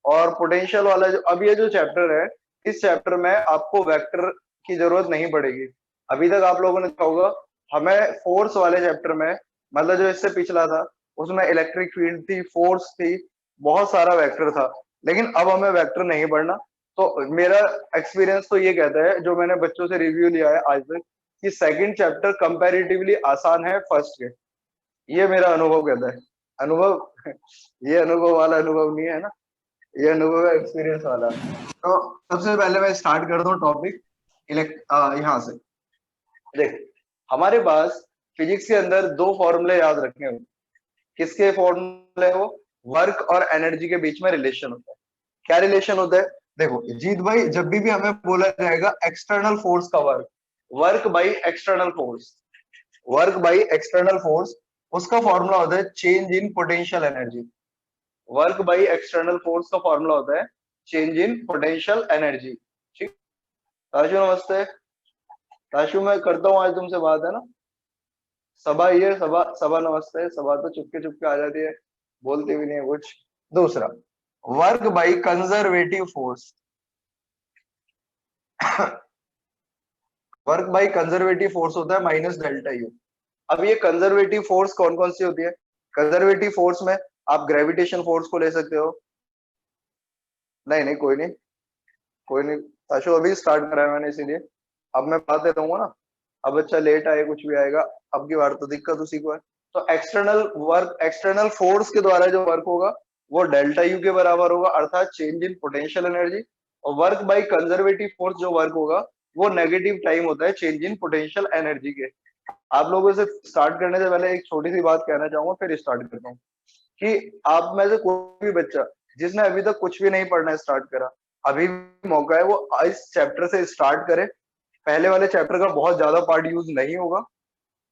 और पोटेंशियल वाला जो अब ये जो चैप्टर है, इस चैप्टर में आपको वेक्टर की जरूरत नहीं पड़ेगी। अभी तक आप लोगों ने देखा होगा, हमें फोर्स वाले चैप्टर में, मतलब जो इससे पिछला था, उसमें इलेक्ट्रिक फील्ड थी, फोर्स थी, बहुत सारा वेक्टर था। लेकिन अब हमें वेक्टर नहीं पढ़ना। तो मेरा एक्सपीरियंस तो ये कहता है, जो मैंने बच्चों से रिव्यू लिया है आज तक, कि सेकंड चैप्टर कंपैरेटिवली आसान है फर्स्ट के। ये मेरा अनुभव कहता है। अनुभव ये अनुभव वाला अनुभव नहीं है ना, ये अनुभव है एक्सपीरियंस वाला। तो सबसे पहले मैं स्टार्ट करता हूँ टॉपिक यहाँ से। देख, हमारे पास फिजिक्स के अंदर दो फॉर्मूले याद रखने होंगे। किसके फॉर्मूले? वो वर्क और एनर्जी के बीच में रिलेशन होता है। क्या रिलेशन होता है? देखो जीत भाई, जब भी हमें बोला जाएगा एक्सटर्नल फोर्स का work, work by external force, work by external force, उसका फॉर्मूला होता है change in potential energy. Work by external force का फॉर्मूला होता है चेंज इन पोटेंशियल एनर्जी। ठीक। ताशु नमस्ते। ताशु, मैं करता हूँ आज तुमसे बात, है ना? सभा ये सभा सभा नमस्ते। सभा तो चुपके चुपके आ जाती है, बोलती भी नहीं है कुछ। दूसरा, work by conservative force. Work by conservative force होता है माइनस डेल्टा यू। अब ये कंजर्वेटिव फोर्स कौन कौन सी होती है? कंजर्वेटिव फोर्स में आप ग्रेविटेशन फोर्स को ले सकते हो। नहीं नहीं, कोई नहीं, कोई नहीं ताशु, अभी स्टार्ट करा है मैंने इसीलिए। अब मैं बात देता हूँ ना। अब बच्चा लेट आए कुछ भी आएगा, अब की बार तो दिक्कत उसी को है। तो एक्सटर्नल वर्क, एक्सटर्नल फोर्स के द्वारा जो वर्क होगा वो डेल्टा यू के बराबर होगा, अर्थात चेंज इन पोटेंशियल एनर्जी। और वर्क बाई कंजर्वेटिव फोर्स जो वर्क होगा वो नेगेटिव टाइम होता है चेंज इन पोटेंशियल एनर्जी के। आप लोगों से स्टार्ट करने से पहले एक छोटी सी बात कहना चाहूंगा, फिर स्टार्ट करता हूँ। कि आप में से कोई भी बच्चा जिसने अभी तक कुछ भी नहीं पढ़ना स्टार्ट करा, अभी भी मौका है वो इस चैप्टर से स्टार्ट करे। पहले वाले चैप्टर का बहुत ज्यादा पार्ट यूज नहीं होगा,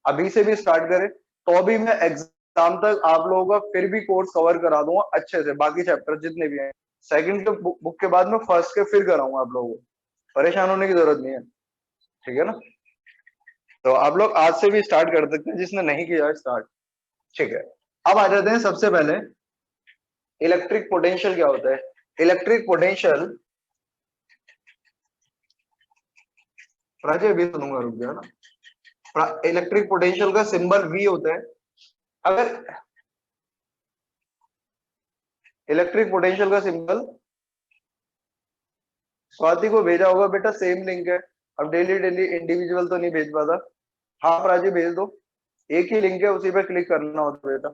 अभी से भी स्टार्ट करे तो भी मैं एग्जाम तक आप लोगों का फिर भी कोर्स कवर करा दूंगा अच्छे से, बाकी चैप्टर जितने भी हैं। सेकंड के बुक के बाद में फर्स्ट के फिर कराऊंगा आप लोगों को, परेशान होने की जरूरत नहीं है। ठीक है ना? तो आप लोग आज से भी स्टार्ट कर सकते हैं जिसने नहीं किया स्टार्ट। ठीक है, अब आ जाते हैं सबसे पहले इलेक्ट्रिक पोटेंशियल क्या होता है। इलेक्ट्रिक पोटेंशियल, राजे भी सुनूंगा, रुक गया ना। इलेक्ट्रिक पोटेंशियल का सिंबल वी होता है। अगर इलेक्ट्रिक पोटेंशियल का सिंबल स्वाति को भेजा होगा बेटा, सेम लिंक है। अब डेली डेली इंडिविजुअल तो नहीं भेज पाता। हाँ राजी, भेज दो, एक ही लिंक है, उसी पे क्लिक करना होता है बेटा।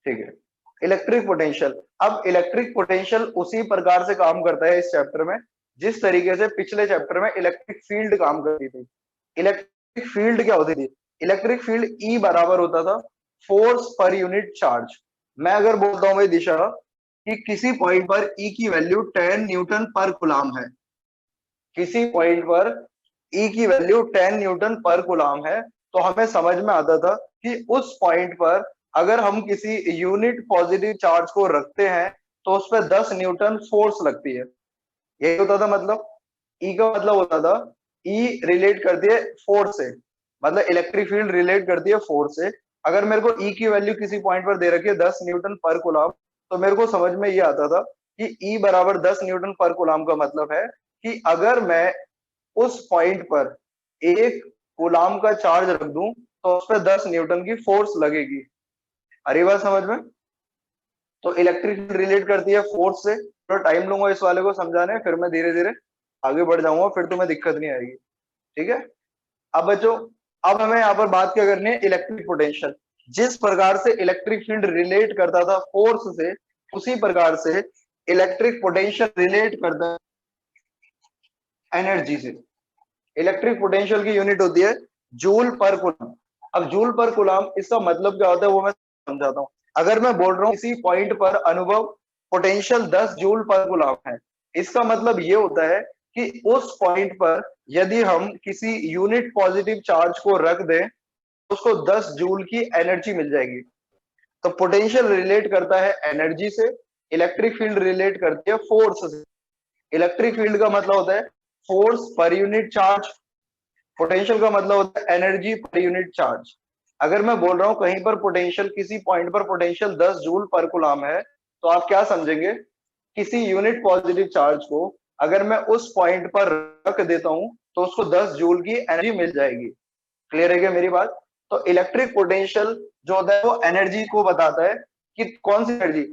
ठीक है, इलेक्ट्रिक पोटेंशियल। अब इलेक्ट्रिक पोटेंशियल उसी प्रकार से काम करता है इस चैप्टर में जिस तरीके से पिछले चैप्टर में इलेक्ट्रिक फील्ड काम करती थी। इलेक्ट्रिक फील्ड क्या होती थी? इलेक्ट्रिक फील्ड ई बराबर होता था फोर्स पर यूनिट चार्ज। मैं अगर बोलता हूं भाई दिशा कि किसी पॉइंट पर ई की वैल्यू 10 न्यूटन पर कुलाम है, किसी पॉइंट पर ई की वैल्यू 10 न्यूटन पर कुलाम है, तो हमें समझ में आता था कि उस पॉइंट पर अगर हम किसी यूनिट पॉजिटिव चार्ज को रखते हैं तो उस पर 10 न्यूटन फोर्स लगती है। यही होता था मतलब। ई का मतलब होता था, ई रिलेट करती है फोर्स से, मतलब इलेक्ट्रिक फील्ड रिलेट करती है फोर्स से। अगर मेरे को ई की वैल्यू किसी पॉइंट पर दे रखी है 10 न्यूटन पर कुलाम, तो मेरे को समझ में ये आता था कि ई बराबर 10 न्यूटन पर कुलाम का मतलब है कि अगर मैं उस पॉइंट पर एक गुलाम का चार्ज रख दूं तो उस पर 10 न्यूटन की फोर्स लगेगी। अरे बात समझ में? तो इलेक्ट्रिक रिलेट करती है फोर्स से। थोड़ा टाइम लूंगा इस वाले को समझाने, फिर मैं धीरे धीरे आगे बढ़ जाऊंगा, फिर तुम्हें दिक्कत नहीं आएगी। ठीक है? अब बच्चों, अब हमें यहाँ पर बात क्या करनी है? Electric potential. जिस प्रकार से इलेक्ट्रिक फील्ड रिलेट करता था फोर्स से, उसी प्रकार से इलेक्ट्रिक पोटेंशियल रिलेट करता है एनर्जी से। इलेक्ट्रिक पोटेंशियल की यूनिट होती है जूल पर कूलम। अब जूल पर कूलम इसका मतलब क्या होता है वो मैं समझाता हूँ। अगर मैं बोल रहा हूँ किसी पॉइंट पर अनुभव पोटेंशियल 10 जूल पर कूलम है, इसका मतलब ये होता है कि उस पॉइंट पर यदि हम किसी यूनिट पॉजिटिव चार्ज को रख दें तो उसको 10 जूल की एनर्जी मिल जाएगी। तो पोटेंशियल रिलेट करता है एनर्जी से, इलेक्ट्रिक फील्ड रिलेट करती है फोर्स से। इलेक्ट्रिक फील्ड का मतलब होता है force per unit charge, potential का मतलब होता है एनर्जी पर यूनिट चार्ज। अगर मैं बोल रहा हूं कहीं पर पोटेंशियल, किसी पॉइंट पर पोटेंशियल 10 जूल पर कूलम है, तो आप क्या समझेंगे किसी यूनिट पॉजिटिव चार्ज को अगर मैं उस पॉइंट पर रख देता हूं तो उसको 10 जूल की एनर्जी मिल जाएगी। क्लियर है क्या मेरी बात? तो इलेक्ट्रिक पोटेंशियल जो होता है वो एनर्जी को बताता है कि कौन सी एनर्जी,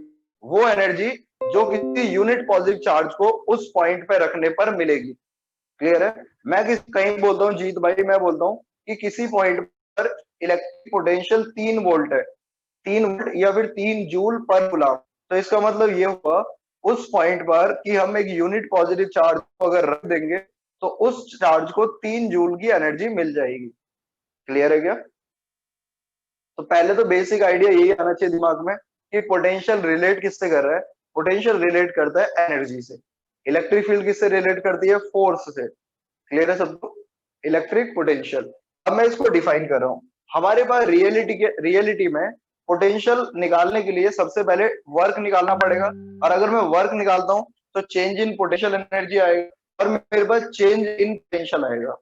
वो एनर्जी जो किसी यूनिट पॉजिटिव चार्ज को उस पॉइंट पे रखने पर मिलेगी। क्लियर है? मैं कहीं बोलता हूँ जीत भाई, मैं बोलता हूँ कि किसी पॉइंट पर इलेक्ट्रिक पोटेंशियल 3 वोल्ट है, 3 वोल्ट या फिर 3 जूल पर कूलम। तो इसका मतलब ये हुआ उस पॉइंट पर कि हम एक यूनिट पॉजिटिव चार्ज को अगर रख देंगे तो उस चार्ज को 3 जूल की एनर्जी मिल जाएगी। क्लियर है क्या? तो पहले तो बेसिक आइडिया यही आना चाहिए दिमाग में कि पोटेंशियल रिलेट किससे कर रहा है। पोटेंशियल रिलेट करता है एनर्जी से। इलेक्ट्रिक फील्ड किससे रिलेट करती है? फोर्स से। क्लियर है सबको? Electric potential. अब मैं इसको डिफाइन कर रहा हूं। हमारे पास रियलिटी में पोटेंशियल निकालने के लिए सबसे पहले वर्क निकालना पड़ेगा, और अगर मैं वर्क निकालता हूं तो चेंज इन पोटेंशियल एनर्जी आएगा और मेरे पास चेंज इन पोटेंशियल आएगा,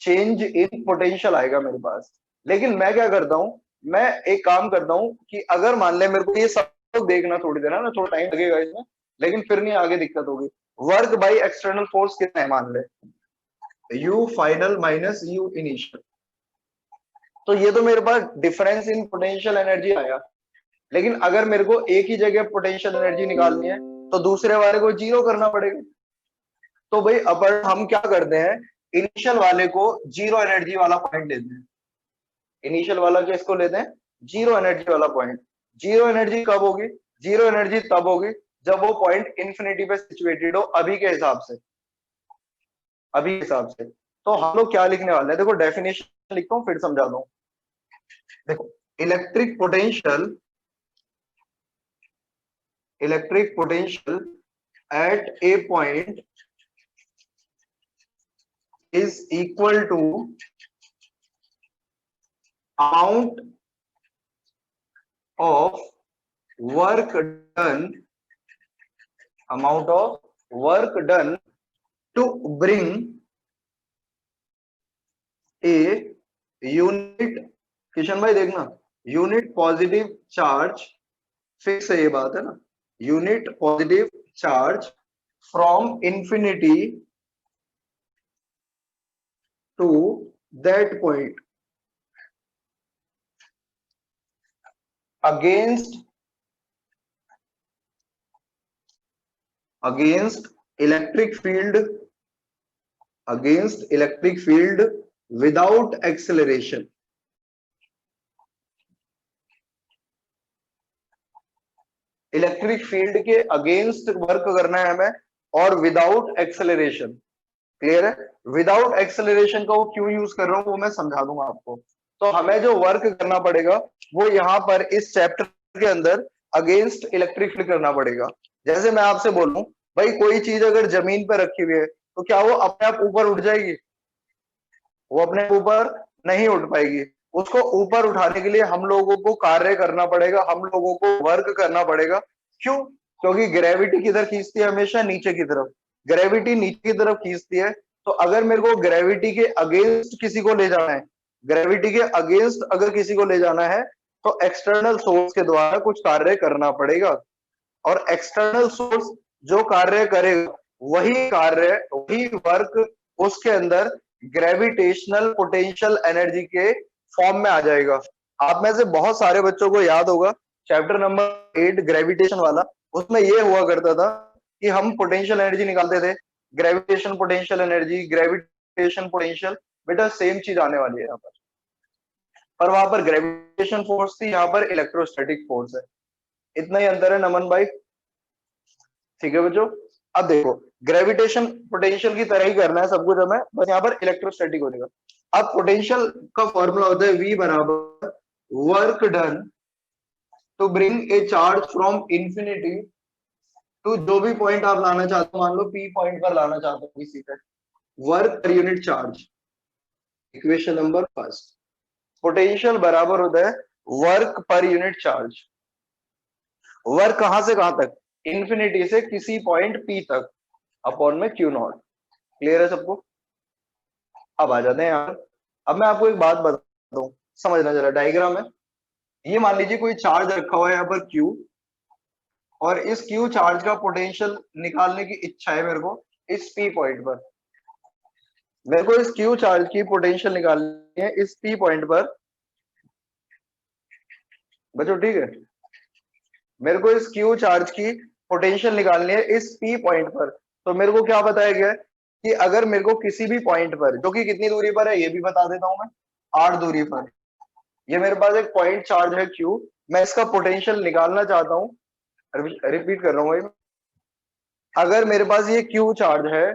चेंज इन पोटेंशियल आएगा मेरे पास। लेकिन मैं क्या करता हूं, मैं एक काम करता हूं कि अगर मान ले मेरे को ये सब देखना थोड़ी देर है ना, थोड़ा टाइम लगेगा इसमें, लेकिन फिर नहीं आगे दिक्कत होगी। वर्क बाई एक्सटर्नल फोर्स कितना है मान ले, you final minus you initial. तो ये तो मेरे पास डिफरेंस इन पोटेंशियल एनर्जी आया। लेकिन अगर मेरे को एक ही जगह पोटेंशियल एनर्जी निकालनी है तो दूसरे वाले को जीरो करना पड़ेगा। तो भाई अपन हम क्या करते हैं, इनिशियल वाले को जीरो एनर्जी वाला पॉइंट लेते हैं। इनिशियल वाला किसको लेते हैं? जीरो एनर्जी वाला पॉइंट। जीरो एनर्जी कब होगी? जीरो एनर्जी तब होगी जब वो पॉइंट इंफिनिटी पे सिचुएटेड हो, अभी के हिसाब से, अभी के हिसाब से। तो हम लोग क्या लिखने वाले हैं, देखो डेफिनेशन लिखता हूँ फिर समझा दूं। देखो electric potential, electric potential at A point is equal to amount of work done, amount of work done to bring a unit, Kishan भाई देखना, यूनिट पॉजिटिव चार्ज, फिक्स है ये बात है ना, unit positive charge from infinity to that point against electric field, against electric field without acceleration। Electric field के against work करना है हमें और विदाउट एक्सेलरेशन। क्लियर है? विदाउट एक्सेलरेशन का वो क्यों यूज कर रहा हूं वो मैं समझा दूंगा आपको। तो हमें जो वर्क करना पड़ेगा वो यहाँ पर इस चैप्टर के अंदर अगेंस्ट इलेक्ट्रिक फील्ड करना पड़ेगा। जैसे मैं आपसे बोलूं भाई कोई चीज अगर जमीन पर रखी हुई है तो क्या वो अपने आप ऊपर उठ जाएगी? वो अपने ऊपर नहीं उठ पाएगी। उसको ऊपर उठाने के लिए हम लोगों को कार्य करना पड़ेगा, हम लोगों को वर्क करना पड़ेगा। क्यों? क्योंकि ग्रेविटी किधर खींचती है? हमेशा नीचे की तरफ। ग्रेविटी नीचे की तरफ खींचती है। तो अगर मेरे को ग्रेविटी के अगेंस्ट किसी को ले जाना है, ग्रेविटी के अगेंस्ट अगर किसी को ले जाना है तो एक्सटर्नल सोर्स के द्वारा कुछ कार्य करना पड़ेगा। और एक्सटर्नल सोर्स जो कार्य करेगा वही कार्य, वही वर्क उसके अंदर ग्रेविटेशनल पोटेंशियल एनर्जी के फॉर्म में आ जाएगा। आप में से बहुत सारे बच्चों को याद होगा चैप्टर नंबर 8 ग्रेविटेशन वाला, उसमें ये हुआ करता था कि हम पोटेंशियल एनर्जी निकालते थे, gravitation potential energy, gravitation potential. बेटा सेम चीज आने वाली है यहाँ पर वहां पर ग्रेविटेशन फोर्स थी, यहाँ पर इलेक्ट्रोस्टैटिक फोर्स है। इतना ही अंतर है नमन भाई। ठीक है बच्चों? अब देखो ग्रेविटेशन पोटेंशियल की तरह ही करना है सब कुछ हमें, बस यहाँ पर इलेक्ट्रोस्टैटिक हो जाएगा। अब पोटेंशियल का फॉर्मूला होता है V बराबर work done to bring a charge from infinity to, जो भी पॉइंट आप लाना चाहते हो, मान लो P पॉइंट पर लाना चाहते हो किसी पे, work per unit charge. Equation number first, potential बराबर होता है work per unit charge. Work कहां से कहां तक? इंफिनिटी से किसी पॉइंट P तक अपॉन में Q नॉट। क्लियर है सबको? अब आ जाते हैं यार। अब मैं आपको एक बात बताता हूँ, समझना जरा। डायग्राम है, ये मान लीजिए कोई चार्ज रखा हुआ है यहाँ पर Q, और इस क्यू चार्ज का पोटेंशियल निकालने की इच्छा है मेरे को इस पी पॉइंट पर। मेरे को इस क्यू चार्ज की पोटेंशियल निकालनी है इस पी पॉइंट पर बच्चों, ठीक है। मेरे को इस क्यू चार्ज की पोटेंशियल निकालनी है इस पी पॉइंट पर। तो मेरे को क्या बताया गया है कि अगर मेरे को किसी भी पॉइंट पर, जो कि कितनी दूरी पर है ये भी बता देता हूं मैं, आर दूरी पर, ये मेरे पास एक पॉइंट चार्ज है क्यू, मैं इसका पोटेंशियल निकालना चाहता हूँ। रिपीट कर रहा हूँ भाई, अगर मेरे पास ये क्यू चार्ज है,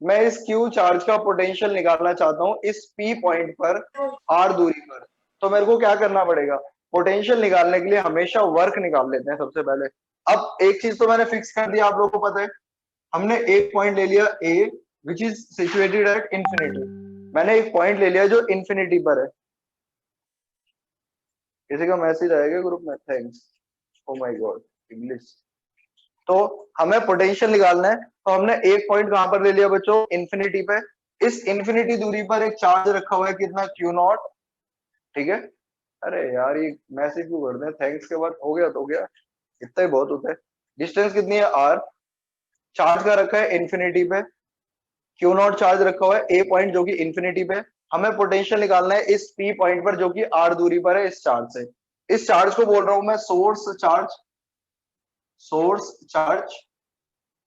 मैं इस क्यू चार्ज का पोटेंशियल निकालना चाहता हूँ इस पी पॉइंट पर आर दूरी पर। तो मेरे को क्या करना पड़ेगा, पोटेंशियल निकालने के लिए हमेशा वर्क निकाल लेते हैं सबसे पहले। अब एक चीज तो मैंने फिक्स कर दिया, आप लोगों को पता है, हमने एक पॉइंट ले लिया A which is situated at infinity. मैंने एक पॉइंट ले लिया जो इंफिनिटी पर है। किसी का मैसेज आएगा ग्रुप में, thanks, oh my God English. तो हमें पोटेंशियल निकालना है, तो हमने एक पॉइंट कहां पर ले लिया बच्चों, इन्फिनिटी पे। इस इन्फिनिटी दूरी पर एक चार्ज रखा हुआ है कितना, क्यू नॉट, ठीक है। अरे यार ये मैसेज क्यों कर रहे हैं, थैंक्स के बाद हो गया तो हो गया, इतना ही बहुत होता है। डिस्टेंस कितनी है, आर, चार्ज का रखा है इन्फिनिटी पे, क्यू नॉट चार्ज रखा हुआ है ए पॉइंट जो कि इन्फिनिटी पे। हमें पोटेंशियल निकालना है इस पी पॉइंट पर जो कि आर दूरी पर है इस चार्ज से। इस चार्ज को बोल रहा हूं मैं सोर्स चार्ज, सोर्स चार्ज।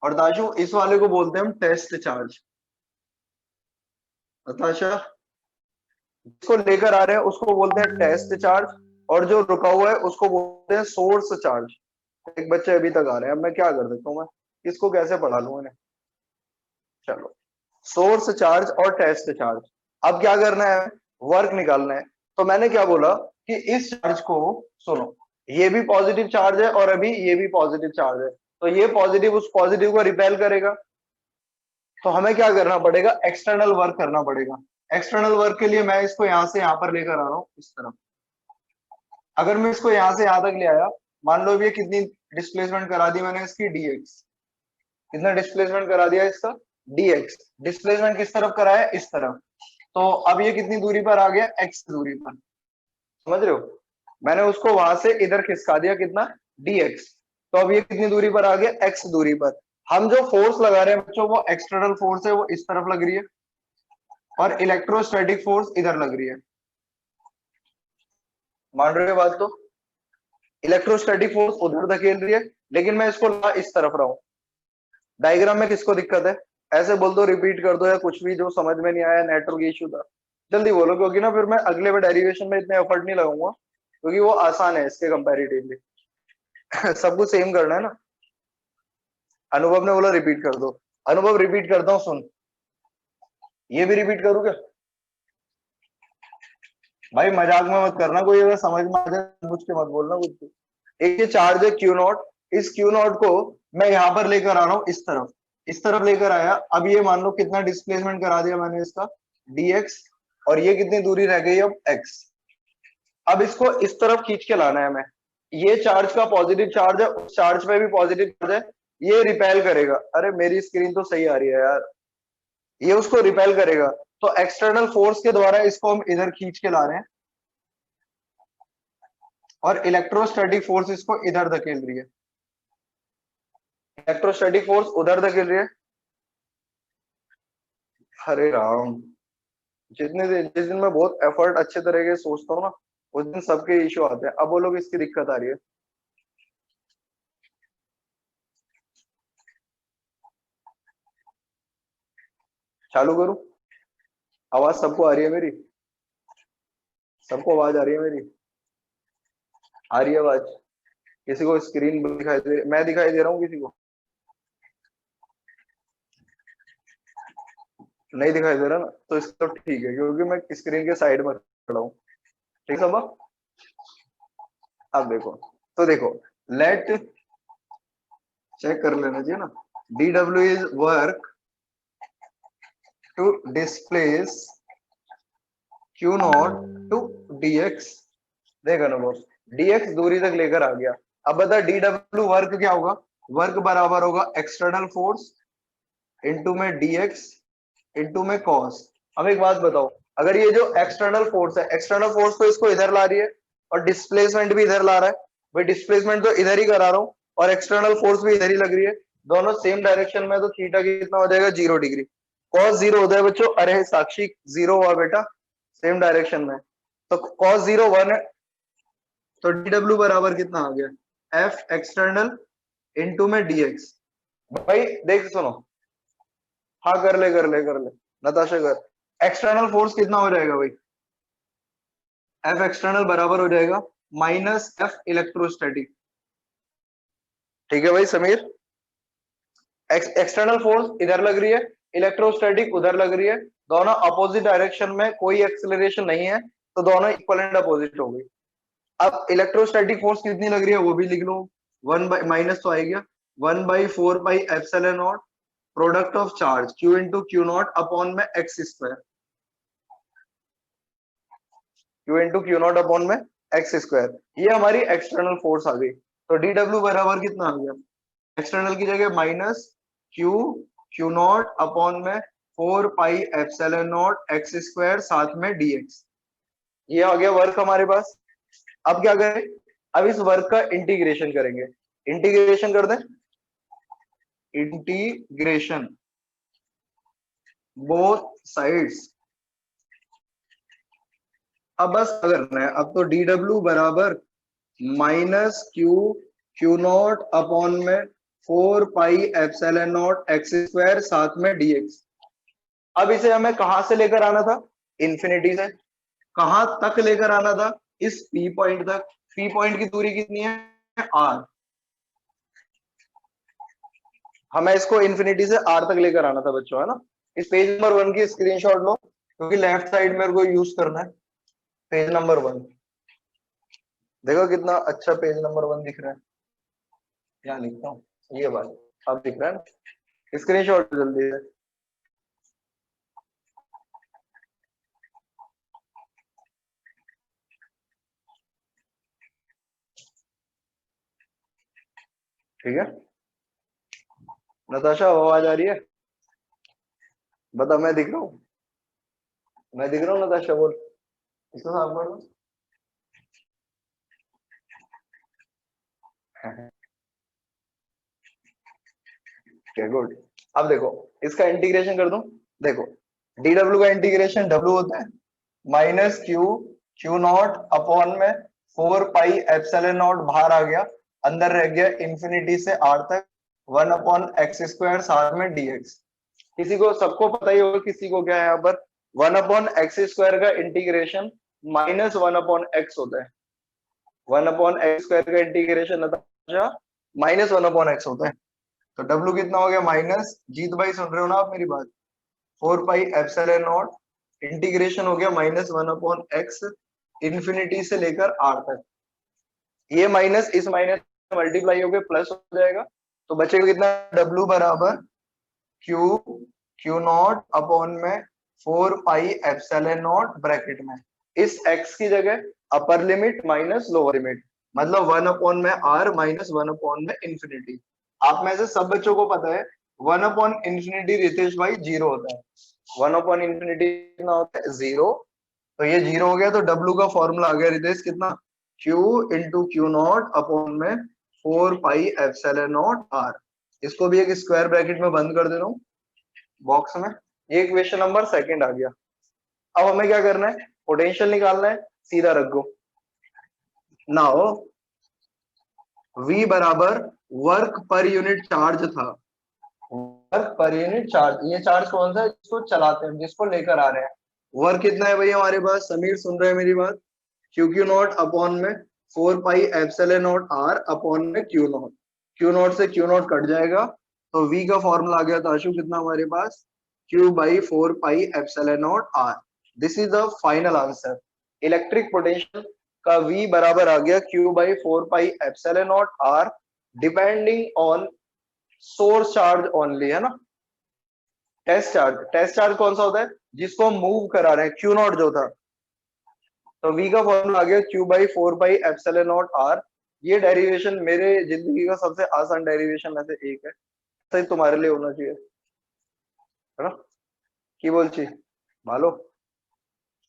और दाशु इस वाले को बोलते हैं हम टेस्ट चार्ज। नताशा, जिसको लेकर आ रहे हैं उसको बोलते हैं टेस्ट चार्ज, और जो रुका हुआ है उसको बोलते हैं सोर्स चार्ज। एक बच्चे अभी तक आ रहे हैं, अब मैं क्या कर सकता हूँ, मैं इसको कैसे पढ़ा लूं इन्हें। चलो, सोर्स चार्ज और टेस्ट चार्ज। अब क्या करना है, वर्क निकालना है। तो मैंने क्या बोला कि इस चार्ज को, सुनो, ये भी पॉजिटिव चार्ज है और अभी ये भी पॉजिटिव चार्ज है, तो ये पॉजिटिव उस पॉजिटिव को रिपेल करेगा। तो हमें क्या करना पड़ेगा, एक्सटर्नल वर्क करना पड़ेगा। एक्सटर्नल वर्क के लिए मैं इसको यहां से यहां पर लेकर आ रहा हूं इस तरफ। अगर मैं इसको यहां से यहां तक ले आया, मान लो ये कितनी डिस्प्लेसमेंट करा दी मैंने इसकी, dx। कितना डिस्प्लेसमेंट करा दिया इसका, dx। डिस्प्लेसमेंट किस तरफ करा है, इस तरफ। तो अब ये कितनी दूरी पर आ गया, x दूरी पर, समझ रहे हो। मैंने उसको वहां से इधर खिसका दिया, कितना, dx। तो अब ये कितनी दूरी पर आ गया, x दूरी पर। हम जो फोर्स लगा रहे हैं बच्चों, वो एक्सटर्नल फोर्स है, वो इस तरफ लग रही है, और इलेक्ट्रोस्टैटिक फोर्स इधर लग रही है। मान रहे हो बात, तो इलेक्ट्रोस्टैटिक फोर्स उधर धकेल रही है, लेकिन मैं इसको इस तरफ रहा हूं। डायग्राम में किसको दिक्कत है, ऐसे बोल दो, रिपीट कर दो, या कुछ भी जो समझ में नहीं आया, नेटवर्क इश्यू था, जल्दी बोलो, क्योंकि ना फिर मैं अगले में डेरिवेशन में इतने एफर्ट नहीं लगाऊंगा, क्योंकि वो आसान है इसके कंपैरेटिवली। सब कुछ सेम करना है ना। अनुभव ने बोला रिपीट कर दो, अनुभव रिपीट करता हूँ, सुन, ये भी रिपीट करूँ क्या भाई, मजाक में मत करना, कोई अगर समझ में आ जाए मुझ के मत बोलना कुछ। एक ये चार्ज है क्यू नॉट, इस क्यू नॉट को मैं यहां पर लेकर आ रहा हूं इस तरफ लेकर आया। अब ये मान लो कितना डिस्प्लेसमेंट करा दिया मैंने इसका, dx, और ये कितनी दूरी रह गई अब, x। अब इसको इस तरफ खींच के लाना है हमें। ये चार्ज का पॉजिटिव चार्ज है, उस चार्ज पे भी पॉजिटिव चार्ज है, ये रिपेल करेगा। अरे मेरी स्क्रीन तो सही आ रही है यार, ये उसको रिपेल करेगा। तो एक्सटर्नल फोर्स के द्वारा इसको हम इधर खींच के ला रहे हैं, और इलेक्ट्रोस्टैटिक फोर्स इसको इधर धकेल रही है, इलेक्ट्रोस्टैटिक फोर्स उधर धकेल रही है। हरे राम, जिस दिन मैं बहुत एफर्ट अच्छे तरह के सोचता हूँ ना, उस दिन सबके इश्यू आते हैं। अब वो लोग इसकी दिक्कत आ रही है। चालू करूं, आवाज सबको आ रही है मेरी, सबको आवाज आ रही है मेरी, आ रही है आवाज, किसी को स्क्रीन दिखाई दे, मैं दिखाई दे रहा हूँ किसी को, नहीं दिखाई दे रहा ना, तो इसका ठीक है, क्योंकि मैं स्क्रीन के साइड में खड़ा हूँ, ठीक है। अब देखो, तो देखो, लेट चेक कर लेना चाहिए ना, dw is work to displace q not to dx। देख अनुभव, dx दूरी तक लेकर आ गया। अब बता dw वर्क क्या होगा, वर्क बराबर होगा एक्सटर्नल फोर्स इनटू में dx इनटू में cos। अब एक बात बताओ, अगर ये जो एक्सटर्नल फोर्स है, एक्सटर्नल फोर्स तो इसको इधर ला रही है, और डिस्प्लेसमेंट भी इधर ला रहा है, भाई डिस्प्लेसमेंट तो इधर ही करा रहा हूं, और एक्सटर्नल फोर्स भी इधर ही लग रही है, दोनों सेम डायरेक्शन में, तो थीटा कितना हो जाएगा 0 डिग्री। कॉस 0 होता है बच्चों, अरे साक्षी 0 हुआ बेटा सेम डायरेक्शन में, तो कॉस 0 1 है, तो डीडब्ल्यू बराबर कितना आ गया एफ एक्सटर्नल इनटू में डीएक्स। भाई देख सुनो, हाँ कर ले कर ले कर ले नताशा कर। एक्सटर्नल फोर्स कितना हो जाएगा भाई, एफ एक्सटर्नल बराबर हो जाएगा माइनस एफ इलेक्ट्रोस्टैटिक। ठीक है भाई समीर, एक्सटर्नल फोर्स इधर लग रही है, इलेक्ट्रोस्टैटिक उधर लग रही है, दोनों अपोजिट डायरेक्शन में, कोई एक्सेलरेशन नहीं है, तो दोनों इक्वल एंड अपोजिट हो गई। अब इलेक्ट्रोस्टैटिक फोर्स कितनी लग रही है वो भी लिख लो, 1 बाई माइनस तो आ गया 1/4 pi epsilon naught product of charge q into Q naught upon में X square, q into Q naught upon में एक्स स्क्वायर, ये हमारी एक्सटर्नल फोर्स आ गई। तो dw बराबर कितना आ गया, एक्सटर्नल की जगह minus Q Q naught upon में 4 pi epsilon not x square साथ में dx, ये आ गया वर्क हमारे पास। अब क्या करें, अब इस वर्क का इंटीग्रेशन करेंगे, इंटीग्रेशन कर दें, इंटीग्रेशन बोथ साइड्स। अब बस करना है, अब तो dw बराबर minus Q Q naught upon में 4 pi epsilon not x square साथ में dx। अब इसे हमें कहां से लेकर आना था, इंफिनिटी से, कहां तक लेकर आना था, इस P पॉइंट तक। P पॉइंट की दूरी कितनी है r, हमें इसको इंफिनिटी से r तक लेकर आना था बच्चों, है ना। इस पेज नंबर 1 की स्क्रीनशॉट लो, क्योंकि लेफ्ट साइड मेरे को यूज करना है। पेज नंबर 1 देखो कितना अच्छा पेज नंबर 1 दिख रहा है, यहाँ लिखता हूँ ये बात, अब दिख रहा है, स्क्रीनशॉट जल्दी है। ठीक है नताशा, आवाज आ रही है, बता, मैं दिख रहा हूँ, मैं दिख रहा हूँ नताशा, बोल, इसको साफ कर दो। गुड, अब देखो इसका इंटीग्रेशन कर दूं, देखो dw का इंटीग्रेशन w होता है minus Q Q naught upon में 4 पाई एप्सिलॉन नॉट, बाहर आ गया, अंदर रह गया इंफिनिटी से r तक 1 अपॉन एक्स स्क्वायर साथ में dx। किसी को, सबको पता ही होगा किसी को क्या है यहाँ पर, 1 अपॉन एक्स स्क्वायर का इंटीग्रेशन माइनस 1 अपॉन एक्स होता है, 1 अपॉन एक्स स्क्वायर का इंटीग्रेशन माइनस 1 अपॉन एक्स होता है। तो W कितना हो गया माइनस, जीत भाई सुन रहे हो ना आप मेरी बात, 4 पाई एप्सिलॉन नॉट इंटीग्रेशन हो गया माइनस 1 अपॉन एक्स इंफिनिटी से लेकर r तक, ये माइनस इस माइनस मल्टीप्लाई होकर प्लस हो जाएगा, तो बचेगा कितना, W बराबर Q Q नॉट अपॉन में 4 पाई एप्सिलॉन नॉट ब्रैकेट में, इस x की जगह upper limit minus lower limit, मतलब 1 अपॉन में r माइनस 1 अपॉन में इंफिनिटी। आप में से सब बच्चों को पता है 1 अपॉन इंफिनिटी रितेश भाई 0 होता है, 1 अपॉन इंफिनिटी कितना होता है 0, तो ये 0 हो गया, तो W का फॉर्मूला आ गया रितेश कितना, Q into Q naught upon में 4 पाई एप्सिलॉन नॉट r, इसको भी एक स्क्वायर ब्रैकेट में बंद कर दे रहा हूँ बॉक्स में, ये क्वेश्चन नंबर 2 आ गया। अब हमें क्या करना है, पोटेंशियल निकालना है, सीधा रखो। नाउ V बराबर वर्क पर यूनिट चार्ज था, वर्क पर यूनिट चार्ज, ये चार्ज कौन सा है, जिसको चलाते हैं, जिसको लेकर आ रहे हैं, वर्क कितना है भैया हमारे पास, समीर सुन रहे हैं मेरी बात, क्यू क्यू नॉट अपॉन में 4 pi epsilon not r upon में क्यू नॉट, क्यू नॉट से क्यू नॉट कट जाएगा, तो V का फॉर्मूला आ गया था आशु कितना हमारे पास, Q by 4 pi epsilon not r। This is the final answer, electric potential का V बराबर आ गया Q by 4 pi epsilon not r, depending on source charge only, है ना। टेस्ट चार्ज कौन सा होता है, जिसको मूव करा रहे हैं, क्यू नॉट जो था, तो V का फॉर्मूला आ गया Q by 4 pi epsilon not r। ये डेरिवेशन मेरे जिंदगी का सबसे आसान डेरिवेशन में से एक है, सही तुम्हारे लिए होना चाहिए, है ना, की बोल ची मालो,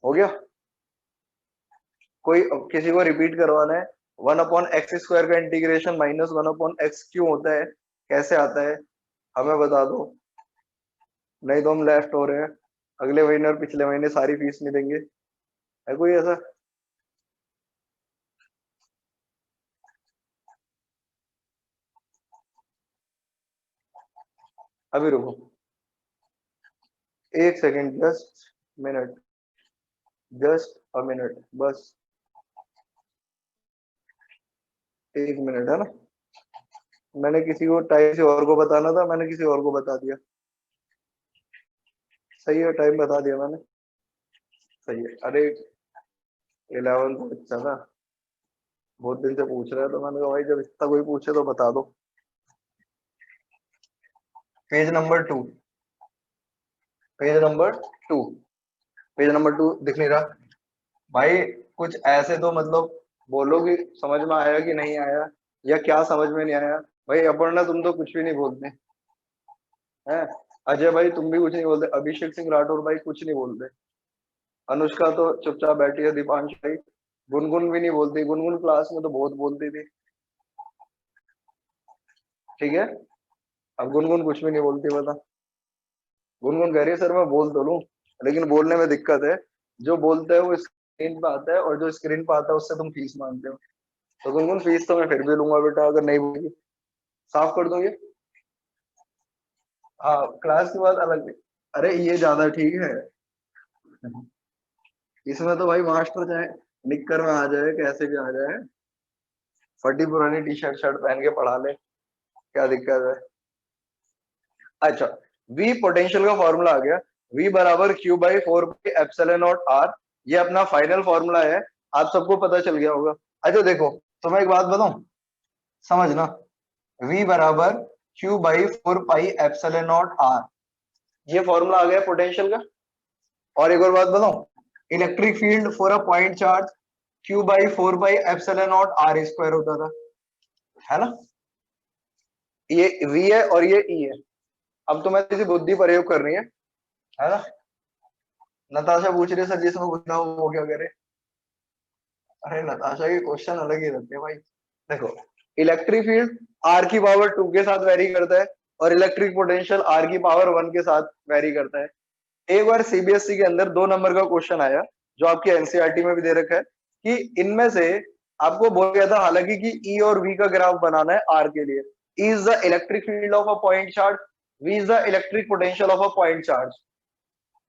हो गया, कोई किसी को रिपीट करवाना है 1/x² का इंटीग्रेशन -1/x क्यों होता है, कैसे आता है, हमें बता दो, नहीं तो हम लेफ्ट हो रहे हैं, अगले महीने और पिछले महीने सारी फीस नहीं देंगे। है कोई ऐसा? अभी रुको, एक सेकेंड, जस्ट अ मिनट बस, एक मिनट, है ना। मैंने किसी को टाइम से और को बताना था, मैंने किसी और को बता दिया। सही है, टाइम बता दिया मैंने। सही है। अरे 11 तो अच्छा था, बहुत दिन से पूछ रहा है, तो मैंने कहा भाई जब इतना कोई पूछे तो बता दो। Page number 2, page number 2, page number 2 दिख नहीं रहा भाई? कुछ ऐसे तो मतलब बोलो कि समझ में आया कि नहीं आया, या क्या समझ में नहीं आया। भाई अपर्णा तुम तो कुछ भी नहीं बोलते हैं, अजय भाई तुम भी कुछ नहीं बोलते, अभिषेक सिंह राठौर भाई कुछ नहीं बोलते, अनुष्का तो चुपचाप बैठी है, दीपांश भाई, गुनगुन भी नहीं बोलती, गुनगुन क्लास में तो बहुत बोलती थी। ठीक है, अब गुनगुन कुछ भी नहीं बोलती, बता। गुनगुन कह रही है सर मैं बोल तो लूं, लेकिन बोलने में दिक्कत है, जो बोलता है वो स्क्रीन पे आता है, और जो स्क्रीन पे आता है उससे तुम फीस मांगते हो। तो गुनगुन फीस तो मैं फिर भी लूंगा बेटा, अगर नहीं बोलेगी। साफ कर दूंगी। हाँ, क्लास के बाद अलग। अरे ये ज्यादा ठीक है, इसमें तो भाई मास्टर चाहे निक्कर में आ जाए, कैसे भी आ जाए, फटी पुरानी टी शर्ट शर्ट पहन के पढ़ा ले, क्या दिक्कत है। अच्छा, V पोटेंशियल का फॉर्मूला आ गया, V बराबर Q/4πε0R, ये अपना फाइनल फॉर्मूला है, आप सबको पता चल गया होगा। अच्छा देखो, तो मैं एक बात बताऊं, समझना, V बराबर Q/4πε0R, ये फॉर्मूला आ गया पोटेंशियल का। और एक और बात बताऊं, electric field for a point charge Q/4πε0R² होता था, है ना। ये V है और ये E है। अब तुम्हें किसी बुद्धि प्रयोग करनी है ना। नताशा पूछ रही है सर जिसमें पूछना हो वो क्या करे। अरे नताशा के क्वेश्चन अलग ही रहते हैं भाई। देखो, इलेक्ट्रिक फील्ड R⁻² के साथ वेरी करता है, और इलेक्ट्रिक पोटेंशियल R⁻1 के साथ वेरी करता है। एक बार सीबीएसई के अंदर 2 नंबर का क्वेश्चन आया, जो आपके एनसीईआरटी में भी दे रखा है, कि इनमें से आपको बोला गया था हालांकि कि ई और वी का ग्राफ बनाना है आर के लिए। E is the electric field of a point charge, V is the electric potential of a point charge.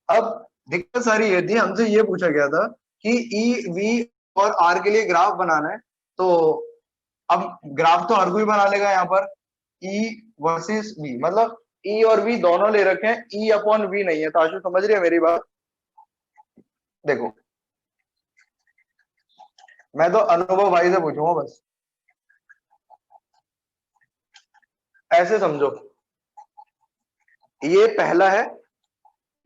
अब दिक्कत सारी ये थी, हमसे ये पूछा गया था कि ई वी और आर के लिए ग्राफ बनाना है, तो अब ग्राफ तो हर कोई बना लेगा यहाँ पर, ई वर्सेस वी, मतलब ई और वी दोनों ले रखे हैं, ई अपॉन वी नहीं है। ताशु समझ रही है मेरी बात? देखो, मैं तो अनुभव भाई से पूछूंगा बस, ऐसे समझो, ये पहला है,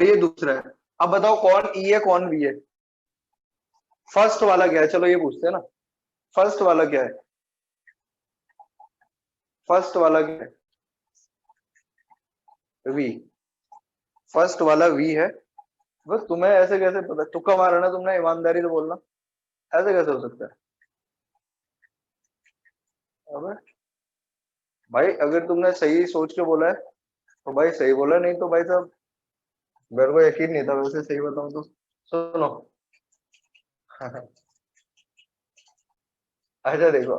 ये दूसरा है। अब बताओ कौन ई है कौन वी है? फर्स्ट वाला क्या है, चलो ये पूछते हैं ना, फर्स्ट वाला क्या है, फर्स्ट वाला क्या है? वी, फर्स्ट वाला वी है। बस तुम्हें ऐसे कैसे पता, तुक्का मारा ना तुमने, ईमानदारी से बोलना, ऐसे कैसे हो सकता है? अबे भाई अगर तुमने सही सोच के बोला है तो भाई सही बोला, नहीं तो भाई साहब मेरे को यकीन नहीं था, वैसे सही बताऊं तो। सुनो, अच्छा देखो,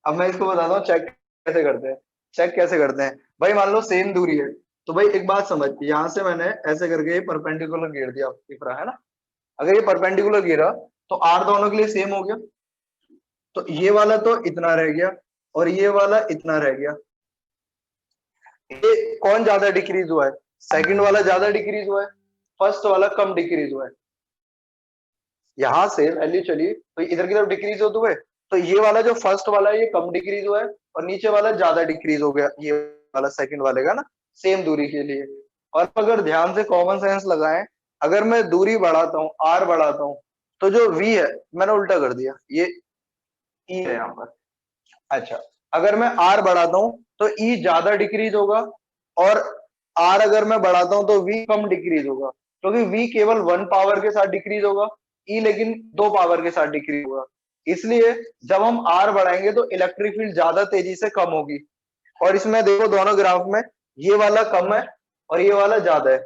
अब मैं इसको बताता हूँ चेक कैसे करते हैं। चेक कैसे करते हैं भाई, मान लो सेम दूरी है, तो भाई एक बात समझ, यहां से मैंने ऐसे करके ये परपेंडिकुलर गिर दिया, दिख रहा है ना। अगर ये परपेंडिकुलर गिरा तो आर दोनों के लिए सेम हो गया, तो ये वाला तो इतना रह गया और ये वाला इतना रह गया। ये कौन ज्यादा डिक्रीज हुआ है? सेकंड वाला ज्यादा डिक्रीज हुआ है, फर्स्ट वाला कम डिक्रीज हुआ है। यहां से वैल्यू चली तो इधर की तरफ डिक्रीज होते हुए, तो ये वाला जो फर्स्ट वाला है ये कम डिक्रीज हुआ है, और नीचे वाला ज्यादा डिक्रीज हो गया, ये वाला सेकंड वाले का ना, सेम दूरी के लिए। और अगर ध्यान से कॉमन सेंस लगाएं, अगर मैं दूरी बढ़ाता हूँ, आर बढ़ाता हूँ, तो जो वी है मैंने उल्टा कर दिया, ये ई है यहाँ पर। अच्छा, अगर मैं आर बढ़ाता हूं तो ई ज्यादा डिक्रीज होगा, और आर अगर मैं बढ़ाता हूं तो वी कम डिक्रीज होगा, क्योंकि वी केवल 1 पावर के साथ डिक्रीज होगा, ई लेकिन 2 पावर के साथ डिक्रीज होगा। इसलिए जब हम आर बढ़ाएंगे तो इलेक्ट्रिक फील्ड ज्यादा तेजी से कम होगी। और इसमें देखो दोनों ग्राफ में ये वाला कम है और ये वाला ज्यादा है।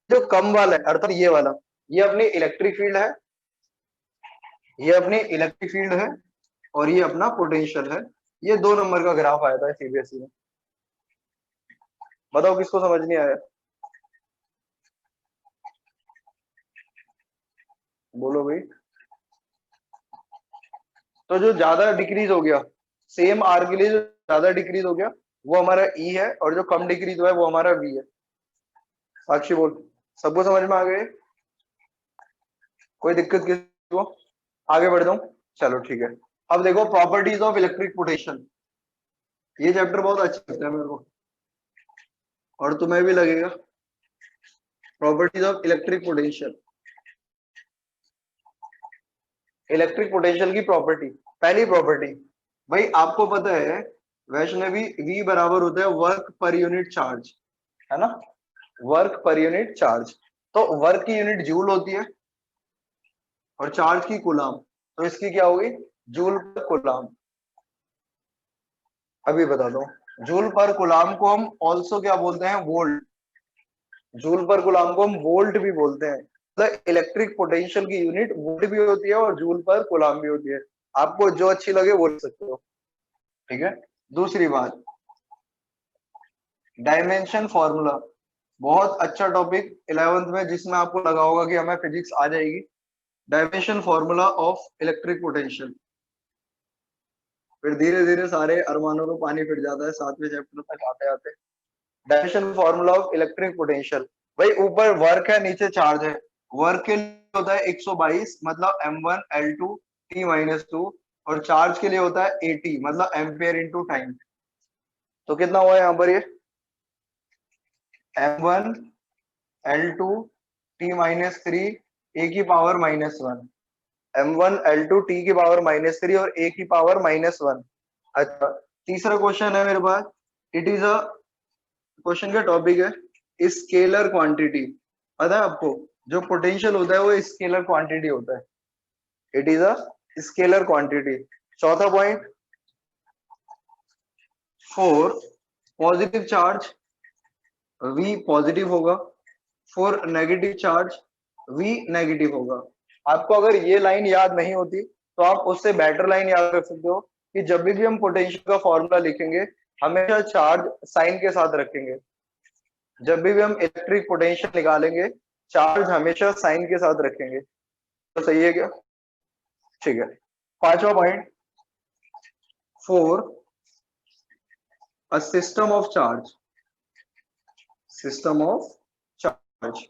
जो कम वाला है अर्थात ये वाला, ये अपनी इलेक्ट्रिक फील्ड है, ये अपनी इलेक्ट्रिक फील्ड है और ये अपना पोटेंशियल है। ये 2 नंबर का ग्राफ आया था सीबीएसई में। बताओ किसको समझ नहीं आया? बोलो भाई। तो जो ज्यादा डिक्रीज हो गया सेम आर के लिए, जो ज्यादा डिक्रीज हो गया वो हमारा ई है, और जो कम डिक्रीज हुआ है वो हमारा वी है। साक्षी बोल। सबको समझ में आ गए? कोई दिक्कत किसी को? आगे बढ़ जाऊं? चलो ठीक है। अब देखो प्रॉपर्टीज ऑफ इलेक्ट्रिक पोटेंशियल। ये चैप्टर बहुत अच्छा लगता है मेरे को, और तुम्हें भी लगेगा। Properties of electric potential. Electric potential की प्रॉपर्टी, पहली प्रॉपर्टी, भाई आपको पता है वैष्णवी, वी बराबर होता है वर्क पर यूनिट चार्ज, है ना? Work per unit charge. तो वर्क की यूनिट जूल होती है और चार्ज की कूलाम, तो इसकी क्या होगी? जूल पर कूलाम। अभी बता दो। जूल पर कूलाम को हम ऑल्सो क्या बोलते हैं? वोल्ट। जूल पर कूलाम को हम वोल्ट भी बोलते हैं। तो इलेक्ट्रिक पोटेंशियल की यूनिट वोल्ट भी होती है और जूल पर कूलाम भी होती है। आपको जो अच्छी लगे बोल सकते हो, ठीक है। दूसरी बात, डायमेंशन फॉर्मूला, बहुत अच्छा टॉपिक 11th में, जिसमें आपको लगा होगा कि हमें फिजिक्स आ जाएगी। Dimension formula of electric potential. फिर धीरे धीरे सारे अरमानों को पानी फिर जाता है 7वें चैप्टर तक आते आते। Dimension formula of electric potential, भाई ऊपर वर्क है नीचे चार्ज है। वर्क के लिए होता है 122 मतलब m1 L2 T-2, और चार्ज के लिए होता है 80 मतलब एम्पियर इंटू टाइम। तो कितना हुआ यहाँ पर? ये m1 L2 T-3 A⁻⁻1, m1 L2 T की पावर -3 और A की पावर -1। अच्छा, तीसरा क्वेश्चन है मेरे पास। इट इज अ, क्वेश्चन का टॉपिक है स्केलर क्वांटिटी। पता है आपको जो पोटेंशियल होता है वो स्केलर क्वांटिटी होता है। It is a scalar quantity. चौथा point, for positive charge V positive होगा, for negative charge V negative होगा। आपको अगर ये लाइन याद नहीं होती तो आप उससे बेटर लाइन याद रख सकते हो कि जब भी हम पोटेंशियल का फॉर्मूला लिखेंगे हमेशा चार्ज साइन के साथ रखेंगे। जब भी हम इलेक्ट्रिक पोटेंशियल निकालेंगे चार्ज हमेशा साइन के साथ रखेंगे। तो सही है क्या? ठीक है। पांचवा point, for a system of charge, system of charge,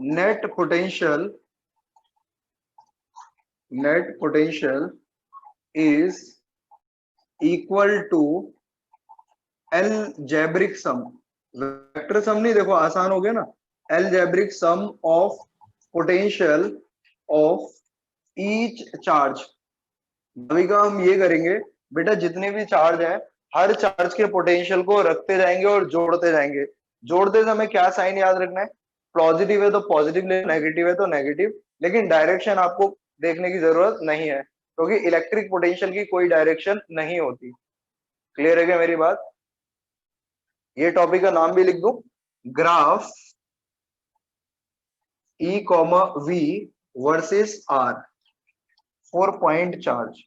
net potential, net potential is equal to algebraic sum. Vector sum नहीं, देखो आसान हो गया ना। Algebraic sum of potential of each charge. अभी का हम ये करेंगे बेटा, जितने भी चार्ज हैं हर चार्ज के पोटेंशियल को रखते जाएंगे और जोड़ते जाएंगे। जोड़ते समय क्या साइन याद रखना है? पॉजिटिव है तो पॉजिटिव, नेगेटिव है तो नेगेटिव। लेकिन डायरेक्शन आपको देखने की जरूरत नहीं है क्योंकि इलेक्ट्रिक पोटेंशियल की कोई डायरेक्शन नहीं होती। क्लियर है क्या मेरी बात? ये टॉपिक का नाम भी लिख दो, graph E, V versus R, 4 point charge.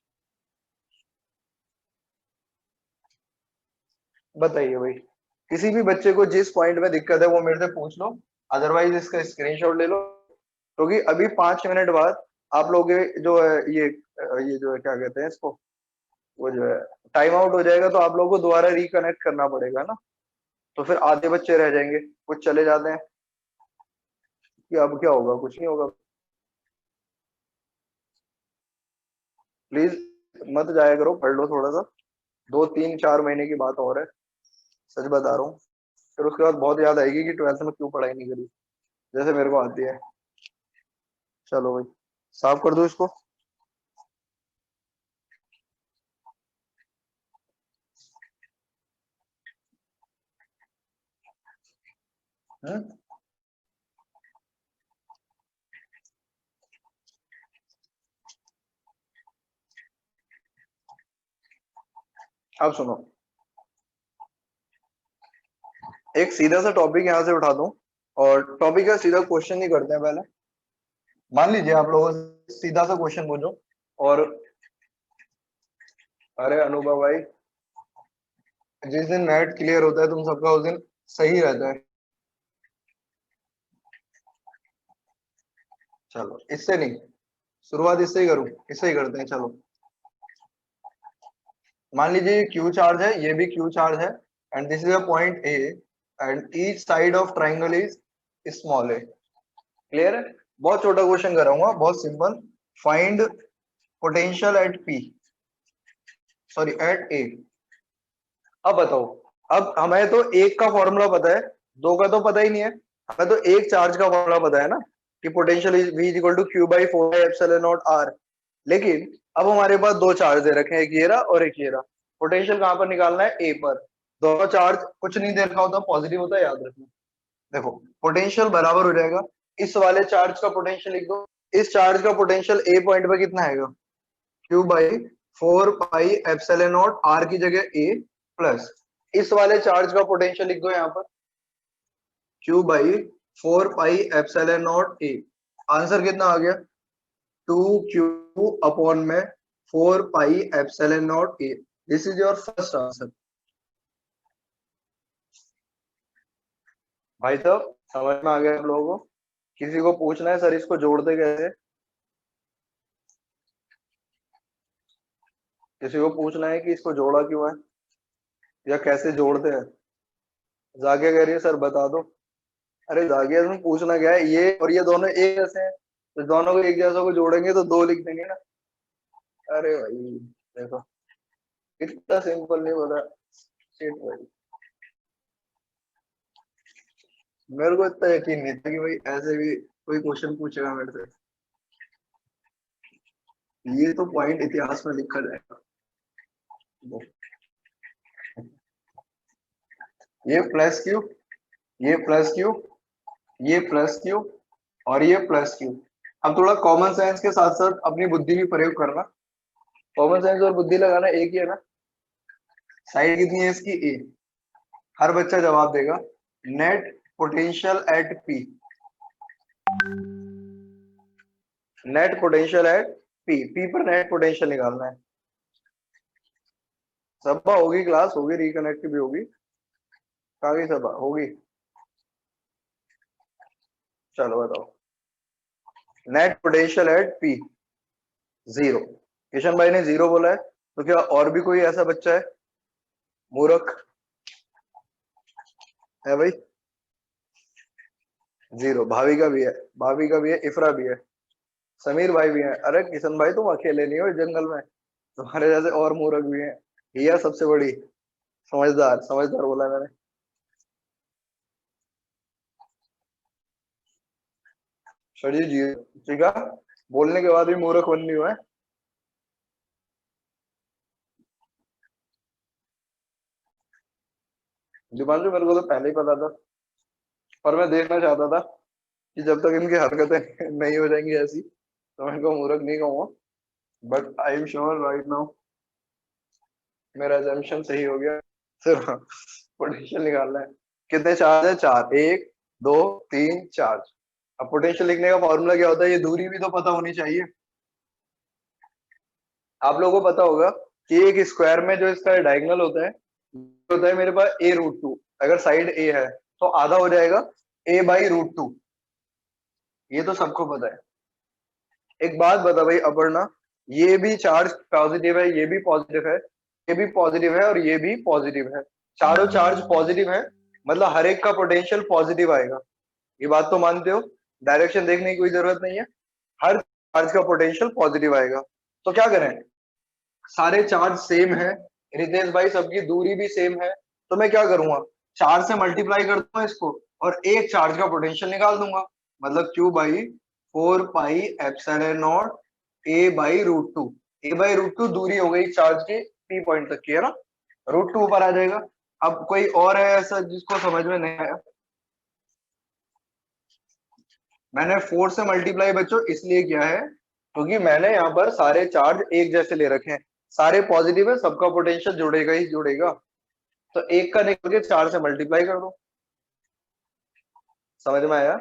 बताइए भाई, किसी भी बच्चे को जिस पॉइंट में दिक्कत है वो मेरे से पूछ लो, अदरवाइज इसका स्क्रीनशॉट ले लो। क्योंकि अभी 5 मिनट बाद आप लोग जो है ये जो है क्या कहते हैं इसको, वो जो है टाइम आउट हो जाएगा, तो आप लोगों को दोबारा रिकनेक्ट करना पड़ेगा ना। तो फिर आधे बच्चे रह जाएंगे, कुछ चले जाते हैं कि अब क्या होगा, कुछ नहीं होगा। प्लीज मत जाया करो, पढ़ लो थोड़ा सा। 2 3 4 महीने की बात और है, सच बता रहा हूँ। फिर उसके बाद बहुत याद आएगी कि 12th में क्यों पढ़ाई नहीं करी, जैसे मेरे को आती है। चलो भाई, साफ कर दो इसको। हम्म। अब सुनो, एक सीधा सा टॉपिक यहाँ से उठा दूं, और टॉपिक का सीधा क्वेश्चन ही करते हैं पहले। मान लीजिए आप लोगों से सीधा सा क्वेश्चन पूछो, और अरे अनुभव भाई, जिस दिन नेट क्लियर होता है तुम सबका उस दिन सही रहता है। चलो इससे नहीं, शुरुआत इससे ही करूं, इससे ही करते हैं। चलो मान लीजिए क्यू चार्ज है, ये भी क्यू चार्ज है, and this is a point A, and each side of triangle is small A. Clear है? बहुत छोटा क्वेश्चन कराऊंगा, बहुत simple. Find potential at P, sorry at A. अब बताओ, अब हमें तो एक का फॉर्मूला पता है, दो का तो पता ही नहीं है। हमें तो एक चार्ज का फॉर्मूला पता है ना, कि potential is v equal to Q by 4 epsilon naught R. लेकिन अब हमारे पास दो चार्ज दे रखे हैं, एक ये रहा और एक ये रहा। पोटेंशियल कहां पर निकालना है? ए पर। दोनों चार्ज कुछ नहीं दे रखा होता, पॉजिटिव होता है, याद रखना। देखो पोटेंशियल बराबर हो जाएगा, इस वाले चार्ज का पोटेंशियल लिख दो, इस चार्ज का पोटेंशियल ए पॉइंट पर कितना आएगा? Q by 4 pi epsilon naught R की जगह ए, प्लस इस वाले चार्ज का पोटेंशियल लिख दो यहाँ पर, Q by 4 pi epsilon naught A. Answer कितना आ गया? 2 क्यू अपॉन में 4 pi epsilon naught A. This is your first answer. भाई साहब समझ में आ गया आप लोगों को? किसी को पूछना है सर इसको जोड़ते कैसे? किसी को पूछना है कि इसको जोड़ा क्यों है, या कैसे जोड़ते हैं? जाके कह रही है सर बता दो। अरे जाके तुम पूछना क्या है, ये और ये दोनों एक जैसे हैं, तो दोनों को एक जैसा को जोड़ेंगे तो दो लिख देंगे ना। अरे भाई देखो, इतना सिंपल नहीं बोला। शिट भाई, मेरे को इतना यकीन नहीं था कि भाई ऐसे भी कोई क्वेश्चन पूछेगा मेरे से। ये तो पॉइंट इतिहास में लिखा जाएगा। ये प्लस क्यू, ये प्लस क्यू, ये प्लस क्यू, और ये प्लस क्यू। अब थोड़ा कॉमन सेंस के साथ साथ अपनी बुद्धि भी प्रयोग करना। कॉमन सेंस और बुद्धि लगाना एक ही है ना। साइड कितनी है इसकी? ए। हर बच्चा जवाब देगा। Net potential at P, net potential at P, P पर नेट पोटेंशियल निकालना है। सभा होगी, क्लास होगी, रिकनेक्ट भी होगी, काफी सभा होगी। चलो बताओ, net potential at P zero. Kishan भाई ने जीरो बोला है, तो क्या और भी कोई ऐसा बच्चा है मूर्ख है भाई? जीरो। भाभी का भी है, भाभी का भी है, इफरा भी है, समीर भाई भी है। अरे किशन भाई तुम अकेले नहीं हो इस जंगल में, तुम्हारे जैसे और मूर्ख भी हैं। हिया सबसे बड़ी समझदार, समझदार बोला मैंने। शरीर जी, ठीक है, बोलने के बाद भी मूर्ख बन रही हुआ है। दीपांशु मेरे को तो पहले ही पता था, पर मैं देखना चाहता था कि जब तक इनकी हरकतें नहीं हो जाएंगी ऐसी, तो मैं इनको मूर्ख नहीं कहूंगा। But I am sure right now मेरा assumption सही हो गया। सिर्फ पोटेंशियल निकालना है। कितने चार्ज है? चार, एक, दो, तीन, चार। अब पोटेंशियल लिखने का फॉर्मूला क्या होता है? ये दूरी भी तो पता होनी चाहिए। आप लोगों को पता होगा कि एक स्क्वायर में जो इसका डायगोनल होता है मेरे पास a रूट टू। अगर साइड a है तो आधा हो जाएगा a बाई रूट टू। ये तो सबको पता है। एक बात बता भाई अपर्णा, ये भी चार्ज पॉजिटिव है, ये भी पॉजिटिव है, ये भी पॉजिटिव है, और ये भी पॉजिटिव है। चारों चार्ज पॉजिटिव है, मतलब हर एक का पोटेंशियल पॉजिटिव आएगा। ये बात तो मानते हो? डायरेक्शन देखने की कोई जरूरत नहीं है, हर चार्ज का पोटेंशियल पॉजिटिव आएगा। तो क्या करें, सारे चार्ज सेम है, रितेश भाई सबकी दूरी भी सेम है, तो मैं क्या करूंगा, चार से मल्टीप्लाई कर दूंगा इसको, और एक चार्ज का पोटेंशियल निकाल दूंगा। मतलब Q by 4 pi epsilon naught A by root two. A by root two दूरी हो गई चार्ज के पी पॉइंट तक की, है ना। रूट टू ऊपर आ जाएगा। अब कोई और है ऐसा जिसको समझ में नहीं आया? मैंने 4 से मल्टीप्लाई बच्चों इसलिए किया है क्योंकि मैंने यहाँ पर सारे चार्ज एक जैसे ले रखे हैं। सारे पॉजिटिव है, सबका पोटेंशियल जुड़ेगा ही जुड़ेगा। तो एक का निकल के 4 से मल्टीप्लाई कर दो। समझ में आया?